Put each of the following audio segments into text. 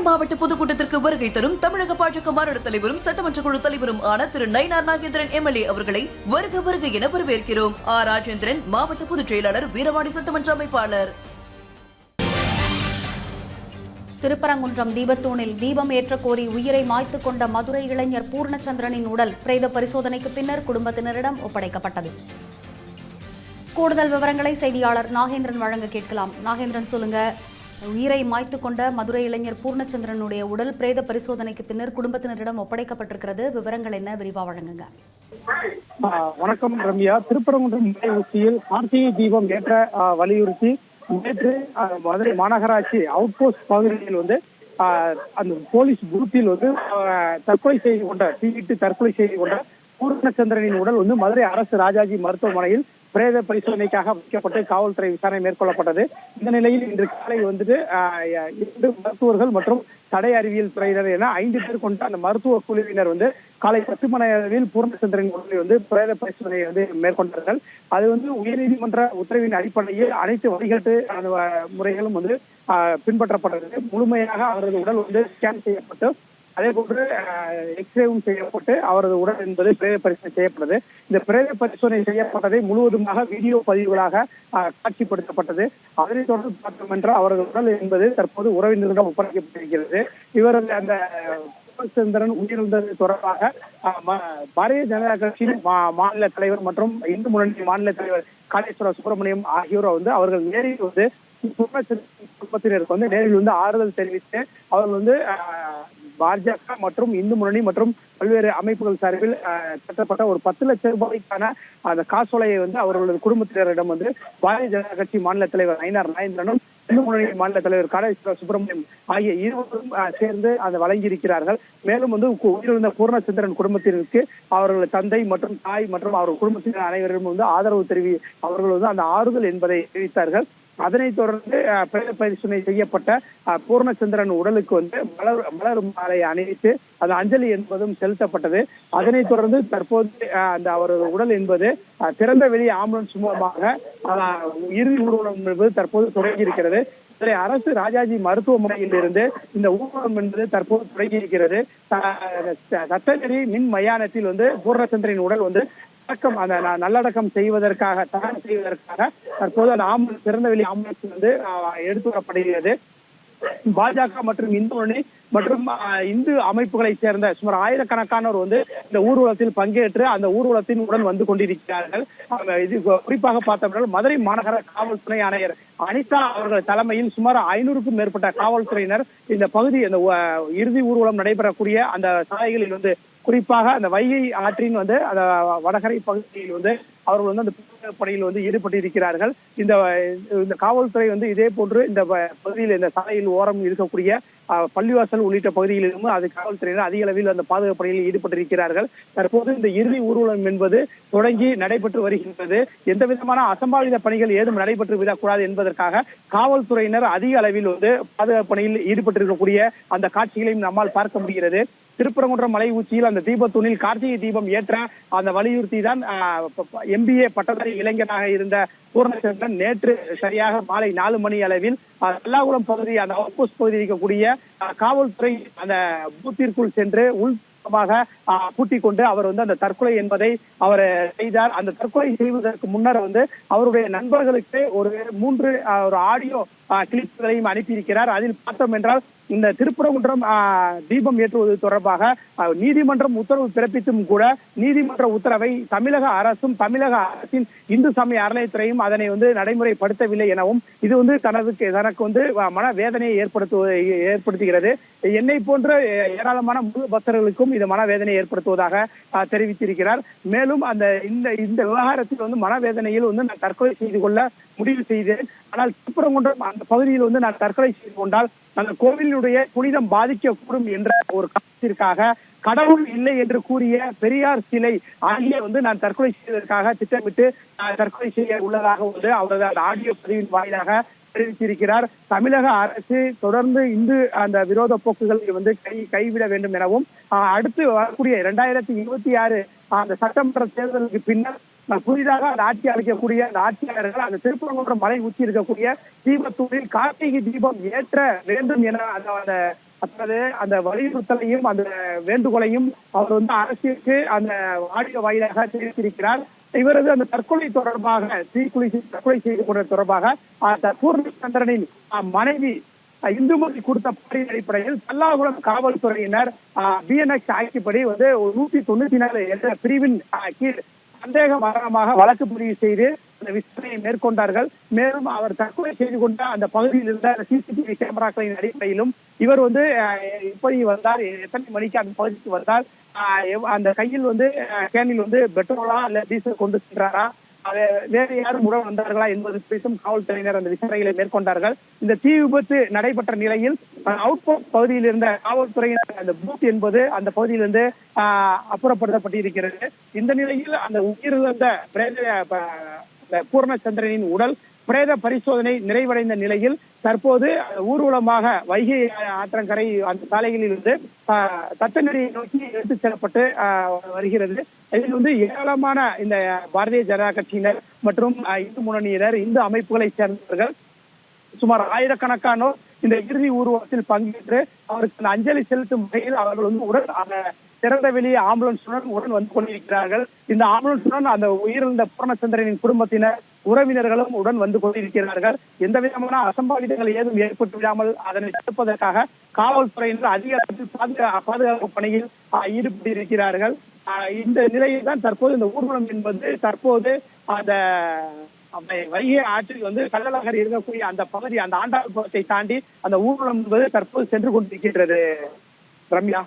சேலம் மாவட்ட பொதுக்கூட்டத்திற்கு வருகை தரும் தமிழக பாஜக மாநில தலைவரும் சட்டமன்ற குழு தலைவரும் ஆன திரு நயினார் நாகேந்திரன் எம்எல்ஏ அவர்களை வருக வருக என வரவேற்கிறோம். ஆர் ராஜேந்திரன் மாவட்ட பொதுச் செயலாளர், வீரவாடி சட்டமன்ற அமைப்பாளர். திருப்பரங்குன்றம் தீபத்தூணில் தீபம் ஏற்ற கோரி உயிரை மாய்த்துக் கொண்ட மதுரை இளைஞர் பூர்ணச்சந்திரனின் உடல் பிரேத பரிசோதனைக்கு பின்னர் குடும்பத்தினரிடம் ஒப்படைக்கப்பட்டது. கூடுதல் விவரங்களை செய்தியாளர் நாகேந்திரன் வழங்க கேட்கலாம். நாகேந்திரன், சொல்லுங்க. உயிரை மாய்த்துக் கொண்ட மதுரை இளைஞர் பூர்ணச்சந்திரனுடைய உடல் பிரேத பரிசோதனைக்கு பின்னர் குடும்பத்தினரிடம் ஒப்படைக்கப்பட்டிருக்கிறது. விவரங்கள் என்ன, விரிவா வழங்குங்க. வணக்கம் ரம்யா. திருப்பரங்குன்றம் மலை உச்சியில் கார்த்திகை தீபம் ஏற்ற வலியுறுத்தி நேற்று மதுரை மாநகராட்சி அவுட் போஸ்ட் பகுதியில் அந்த போலீஸ் பூத்தில் தற்கொலை செய்து கொண்ட தீயிட்டு தற்கொலை செய்து கொண்ட பூர்ணச்சந்திரனின் உடல் மதுரை அரசு ராஜாஜி மருத்துவமனையில் பிரேத பரிசோதனைக்காக வைக்கப்பட்டு காவல்துறை விசாரணை மேற்கொள்ளப்பட்டது. இந்த நிலையில் இன்று காலை 2 மருத்துவர்கள் மற்றும் தடை அறிவியல் துறையினர் என 5 பேர் கொண்ட அந்த மருத்துவ குழுவினர் காலை 10 மணி அளவில் பூர்ணச்சந்திரன் உடலை பிரேத பரிசோதனை மேற்கொண்டார்கள். அது உயர்நீதிமன்ற உத்தரவின் அடிப்படையில் அனைத்து வழிகாட்டு முறைகளும் பின்பற்றப்பட்டது. முழுமையாக அவரது உடல் ஸ்கேன் செய்யப்பட்டு அதே போன்று எக்ஸ்ரேவும் செய்யப்பட்டு அவரது உடல் என்பது பிரேத பரிசோதனை செய்யப்பட்டது. இந்த பிரேத பரிசோதனை செய்யப்பட்டதை முழுவதுமாக வீடியோ பதிவுகளாக காட்சிப்படுத்தப்பட்டது. அதனைத் தொடர்ந்து பார்த்தோம் என்றால் அவரது உடல் என்பது தற்போது உறவினரிடம் ஒப்படைக்கப்பட்டிருக்கிறது. இவரது அந்த பூர்ணச்சந்திரன் உயிரிழந்தது தொடர்பாக பாரதிய ஜனதா கட்சியின் மாநில தலைவர் மற்றும் இந்து முன்னணி மாநில தலைவர் காளேஸ்வர சுப்பிரமணியம் ஆகியோர் அவர்கள் நேரில் குடும்பத்தினருக்கு நேரில் ஆறுதல் தெரிவித்து அவர்கள் பாஜக மற்றும் இந்து முன்னணி மற்றும் பல்வேறு அமைப்புகள் சார்பில் கட்டப்பட்ட ஒரு 10 லட்சம் ரூபாய்க்கான அந்த காசோலையை அவர்களது குடும்பத்தினரிடம் பாரதிய ஜனதா கட்சி மாநில தலைவர் நயினார் நாகேந்திரனும் இந்து முன்னணி மாநில தலைவர் காளேஸ்வர சுப்பிரமணியம் ஆகிய இருவரும் சேர்ந்து அதை வழங்கியிருக்கிறார்கள். மேலும் உயிரிழந்த பூர்ணச்சந்திரன் குடும்பத்தினருக்கு அவர்களது தந்தை மற்றும் தாய் மற்றும் அவர்கள் குடும்பத்தினர் அனைவரும் ஆதரவு அவர்கள் அந்த ஆறுதல் என்பதை தெரிவித்தார்கள். அதனைத் தொடர்ந்து பிரேத பரிசோதனை செய்யப்பட்ட பூர்ணச்சந்திரன் உடலுக்கு மலர் மாலை அணிவித்து அந்த அஞ்சலி என்பதும் செலுத்தப்பட்டது. அதனைத் தொடர்ந்து தற்போது அந்த அவரது உடல் என்பது திறந்த வெளி ஆம்புலன்ஸ் மூலமாக இறுதி ஊர்வலம் என்பது தற்போது தொடங்கி இருக்கிறது. அரசு ராஜாஜி மருத்துவமனையில் இருந்து இந்த ஊர்வலம் என்பது தற்போது தொடங்கி இருக்கிறது. சட்டநெறி மின் மயானத்தில் பூர்ணச்சந்திரன் உடல் அந்த நல்லடக்கம் செய்வதற்காக தற்போது அந்த ஆம்புலன்ஸ் திறந்த வெளி ஆம்புலன்ஸ் எடுத்து வரப்படுகிறது. பாஜக மற்றும் இந்து முன்னணி மற்றும் இந்து அமைப்புகளை சேர்ந்த சுமார் ஆயிரக்கணக்கானோர் இந்த ஊர்வலத்தில் பங்கேற்று அந்த ஊர்வலத்தின் உடன் வந்து கொண்டிருக்கிறார்கள். இது குறிப்பாக பார்த்தோம்னா மதுரை மாநகர காவல்துறை ஆணையர் அனிதா அவர்கள் தலைமையில் சுமார் 500க்கும் மேற்பட்ட காவல்துறையினர் இந்த பகுதி அந்த இறுதி ஊர்வலம் நடைபெறக்கூடிய அந்த சாலைகளில் குறிப்பாக அந்த வைகை ஆற்றின் அந்த வடகரை பகுதியில் அவர்கள் அந்த பணியில் ஈடுபட்டிருக்கிறார்கள். இந்த காவல்துறை இதே போன்று இந்த பகுதியில் இந்த சாலையில் ஓரம் இருக்கக்கூடிய பள்ளிவாசல் உள்ளிட்ட பகுதிகளிலும் அது காவல்துறையினர் அதிக அளவில் அந்த பாதுகாப்பு பணியில் ஈடுபட்டிருக்கிறார்கள். தற்போது இந்த இறுதி ஊர்வலம் என்பது தொடங்கி நடைபெற்று வருகின்றது. எந்த விதமான அசம்பாவித பணிகள் ஏதும் நடைபெற்று விடக்கூடாது என்பதற்காக காவல்துறையினர் அதிக அளவில் பாதுகாப்பு பணியில் ஈடுபட்டிருக்கக்கூடிய அந்த காட்சிகளையும் நம்மால் பார்க்க முடிகிறது. திருப்பரங்குன்றம் மலை உச்சியில் அந்த தீபத்தூணில் கார்த்திகை தீபம் ஏற்ற அந்த வலியுறுத்தி தான் MBA பட்டதாரி இளைஞனாக இருந்த பூர்ணச்சந்திரன் நேற்று சரியாக மாலை 4 மணி அளவில் எல்லாகுளம் பகுதி அந்த அவுட் போஸ்ட் பகுதியில் இருக்கக்கூடிய காவல்துறை அந்த பூத்திற்குள் சென்று பூட்டிக் கொண்டு அவர் அந்த தற்கொலை என்பதை அவர் செய்தார். அந்த தற்கொலை செய்வதற்கு முன்னர் அவருடைய நண்பர்களுக்கு ஒரு 3 ஆடியோ கிளிப்புகளையும் அனுப்பியிருக்கிறார். அதில் பார்த்தோம் என்றால் இந்த திருப்பரங்குன்றம் தீபம் ஏற்றுவது தொடர்பாக நீதிமன்றம் உத்தரவு பிறப்பித்தும் கூட நீதிமன்ற உத்தரவை தமிழக அரசும் தமிழக அரசின் இந்து சமய அறநிலையத்துறையும் அதனை நடைமுறைப்படுத்தவில்லை எனவும் இது தனக்கு மனவேதனையை ஏற்படுத்துகிறது. என்னை போன்ற ஏராளமான முழு பக்தர்களுக்கும் இது மனவேதனையை ஏற்படுத்துவதாக தெரிவித்திருக்கிறார். மேலும் இந்த விவகாரத்தில் மனவேதனையில் நான் தற்கொலை செய்து கொள்ள முடிவு செய்தேன். ஆனால் திருப்பரங்குன்றம் அந்த பகுதியில் நான் தற்கொலை செய்து கொண்டால் அந்த கோவிலுடைய புனிதம் பாதிக்கக்கூடும் என்ற ஒரு காரணத்திற்காக கடவுள் இல்லை என்று கூறிய பெரியார் சிலை ஆகிய நான் தற்கொலை செய்வதற்காக திட்டமிட்டு தற்கொலை செய்ய உள்ளதாக அவரது அந்த ஆடியோ பதிவின் வாயிலாக தெரிவித்திருக்கிறார். தமிழக அரசு தொடர்ந்து இந்து அந்த விரோத போக்குகளை கைவிட வேண்டும் எனவும் அடுத்து வரக்கூடிய 2026 அந்த சட்டமன்ற தேர்தலுக்கு பின்னர் புதிதாக அந்த ஆட்சி அளிக்கக்கூடிய அந்த ஆட்சியாளர்கள் அந்த திருப்பரங்குன்றம் மலை உச்சி இருக்கக்கூடிய தீபத்தூரில் கார்த்திகை தீபம் ஏற்ற வேண்டும் என அந்த அதாவது அந்த வலியுறுத்தலையும் அந்த வேண்டுகோளையும் அவர் வந்து அரசிற்கு அந்த ஆடியோ வாயிலாக தெரிவித்திருக்கிறார். இவரது அந்த தற்கொலை தொடர்பாக தற்கொலை செய்து கொண்ட தொடர்பாக பூர்ணச்சந்திரனின் மனைவி இந்துமதி கொடுத்த பாரின் அடிப்படையில் பல்லாகுளம் காவல்துறையினர் பிஎன்எக்ஸ் ஆட்சிப்படி வந்து 194 என்ற பிரிவின் கீழ் சந்தேக மரணமாக வழக்கு பதிவு செய்து அந்த விசாரணையை மேற்கொண்டார்கள். மேலும் அவர் தற்கொலை செய்து கொண்ட அந்த பகுதியில் இருந்த சிசிடிவி கேமராக்களின் அடிப்படையிலும் இவர் வந்து எப்படி வந்தார், எத்தனை மணிக்கு அந்த பகுதிக்கு வந்தார், அந்த கையில் வந்து கேனில் வந்து பெட்ரோலா இல்ல டீசல் கொண்டு சென்றாரா, வேறு யாரும் உடன் வந்தார்களா என்பது குறித்தும் காவல்துறையினர் அந்த விசாரணைகளை மேற்கொண்டார்கள். இந்த தீ விபத்து நடைபெற்ற நிலையில் அவுட் போஸ்ட் பகுதியில் இருந்த காவல்துறையினர் அந்த பூத் என்பது அந்த பகுதியிலிருந்து அப்புறப்படுத்தப்பட்டிருக்கிறது. இந்த நிலையில் அந்த உயிரிழந்த பூர்ணச்சந்திரனின் உடல் பிரேத பரிசோதனை நிறைவடைந்த நிலையில் தற்போது ஊர்வலமாக வைகை ஆற்றங்கரை அந்த சாலைகளில் இருந்து தத்தநெறியை நோக்கி எடுத்துச் செல்லப்பட்டு வருகிறது. இதில் வந்து ஏராளமான இந்த பாரதிய ஜனதா கட்சியினர் மற்றும் இந்து முன்னணியினர், இந்து அமைப்புகளை சேர்ந்தவர்கள் சுமார் ஆயிரக்கணக்கானோர் இந்த இறுதி ஊர்வலத்தில் பங்கேற்று அவருக்கு அஞ்சலி செலுத்தும் வகையில் அவர்கள் வந்து உடன் திறந்த வெளியே ஆம்புலன்ஸுடன் உடன் வந்து கொண்டிருக்கிறார்கள். இந்த ஆம்புலன்ஸுடன் அந்த உயிரிழந்த பூர்ணச்சந்திரனின் குடும்பத்தினர் உறவினர்களும் உடன் வந்து கொண்டிருக்கிறார்கள். எந்த விதமான அசம்பாவிதங்கள் ஏதும் ஏற்பட்டு விடாமல் அதனை தடுப்பதற்காக காவல்துறையினர் அதிக அளவில் பாதுகாப்பு பணியில் ஈடுபட்டிருக்கிறார்கள். இந்த நிலையில் தான் தற்போது இந்த ஊர்வலம் என்பது தற்போது அந்த வைகை ஆற்றில் வந்து கள்ளழகர் இருக்கக்கூடிய அந்த பகுதி, அந்த ஆண்டாள்புரத்தை தாண்டி அந்த ஊர்வலம் என்பது தற்போது சென்று கொண்டிருக்கின்றது. ரம்யா,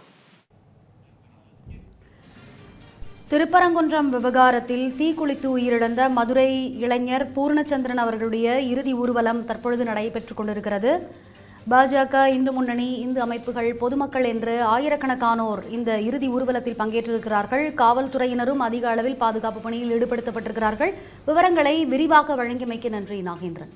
திருப்பரங்குன்றம் விவகாரத்தில் தீக்குளித்து உயிரிழந்த மதுரை இளைஞர் பூர்ணச்சந்திரன் அவர்களுடைய இறுதி ஊர்வலம் தற்பொழுது நடைபெற்றுக் கொண்டிருக்கிறது. பாஜக, இந்து முன்னணி, இந்து அமைப்புகள், பொதுமக்கள் என்று ஆயிரக்கணக்கானோர் இந்த இறுதி ஊர்வலத்தில் பங்கேற்றிருக்கிறார்கள். காவல்துறையினரும் அதிக அளவில் பாதுகாப்பு பணியில் ஈடுபடுத்தப்பட்டிருக்கிறார்கள். விவரங்களை விரிவாக வழங்கியமைக்கு நன்றி நாகேந்திரன்.